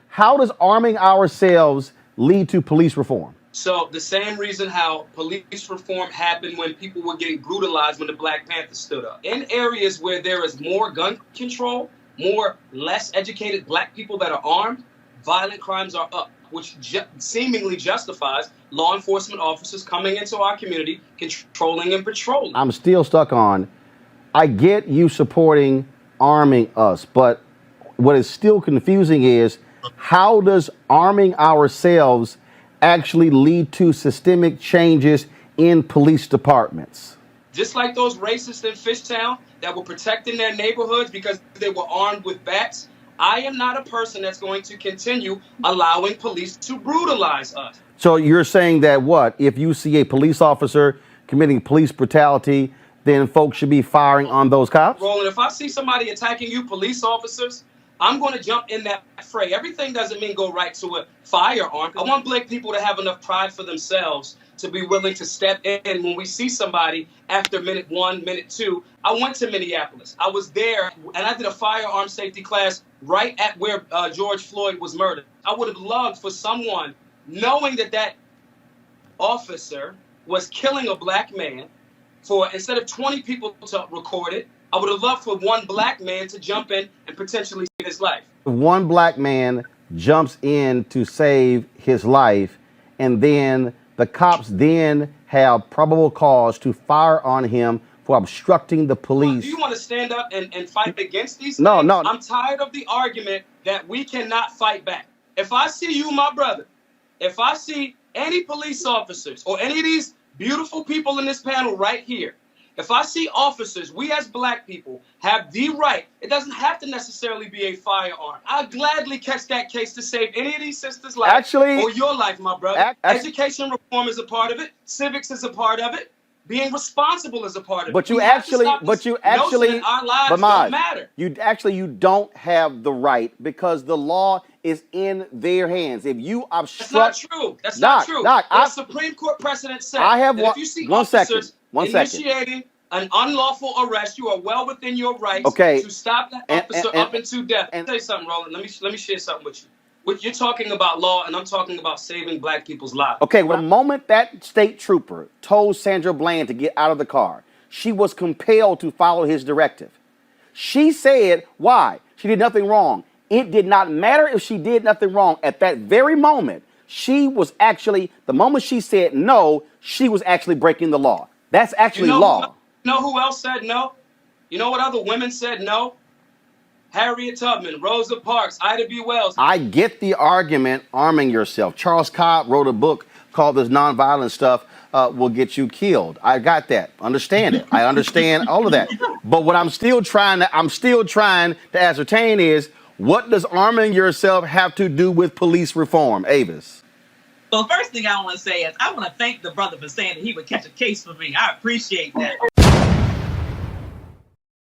How does arming ourselves lead to police reform? So the same reason how police reform happened when people were getting brutalized when the Black Panthers stood up. In areas where there is more gun control, more less educated Black people that are armed, violent crimes are up, which seemingly justifies law enforcement officers coming into our community, controlling and patrolling. I'm still stuck on, I get you supporting arming us, but what is still confusing is, how does arming ourselves actually lead to systemic changes in police departments? Just like those racists in Fishtown that were protecting their neighborhoods because they were armed with bats, I am not a person that's going to continue allowing police to brutalize us. So you're saying that what? If you see a police officer committing police brutality, then folks should be firing on those cops? Roland, if I see somebody attacking you, police officers, I'm going to jump in that fray. Everything doesn't mean go right to a firearm. I want Black people to have enough pride for themselves to be willing to step in when we see somebody after minute 1, minute 2. I went to Minneapolis. I was there, and I did a firearm safety class right at where George Floyd was murdered. I would have loved for someone, knowing that that officer was killing a Black man, for instead of 20 people to record it, I would have loved for one Black man to jump in and potentially save his life. One Black man jumps in to save his life, and then the cops then have probable cause to fire on him for obstructing the police. Well, do you want to stand up and fight against these No, things? no. I'm tired of the argument that we cannot fight back. If I see you, my brother, if I see any police officers or any of these beautiful people in this panel right here, if I see officers, we as Black people have the right. It doesn't have to necessarily be a firearm. I'll gladly catch that case to save any of these sisters' life or your life, my brother. Education reform is a part of it. Civics is a part of it. Being responsible is a part of it. But you actually, our lives don't matter. You don't have the right, because the law is in their hands. If you obstruct, that's not true. That's not true. The Supreme Court precedent said that if you see officers initiating an unlawful arrest, you are well within your rights to stop that officer up until death. And say something, Roland. Let me share something with you. You're talking about law, and I'm talking about saving Black people's lives. Okay, well, the moment that state trooper told Sandra Bland to get out of the car, she was compelled to follow his directive. She said, why? She did nothing wrong. It did not matter if she did nothing wrong. At that very moment, she was actually, the moment she said no, she was actually breaking the law. That's actually law. You know who else said no? You know what other women said no? Harriet Tubman, Rosa Parks, Ida B. Wells. I get the argument, arming yourself. Charles Cobb wrote a book called This Nonviolent Stuff Will Get You Killed. I got that. Understand it. I understand all of that. But what I'm still trying to ascertain is, what does arming yourself have to do with police reform? Avis. Well, first thing I want to say is I want to thank the brother for saying that he would catch a case for me. I appreciate that.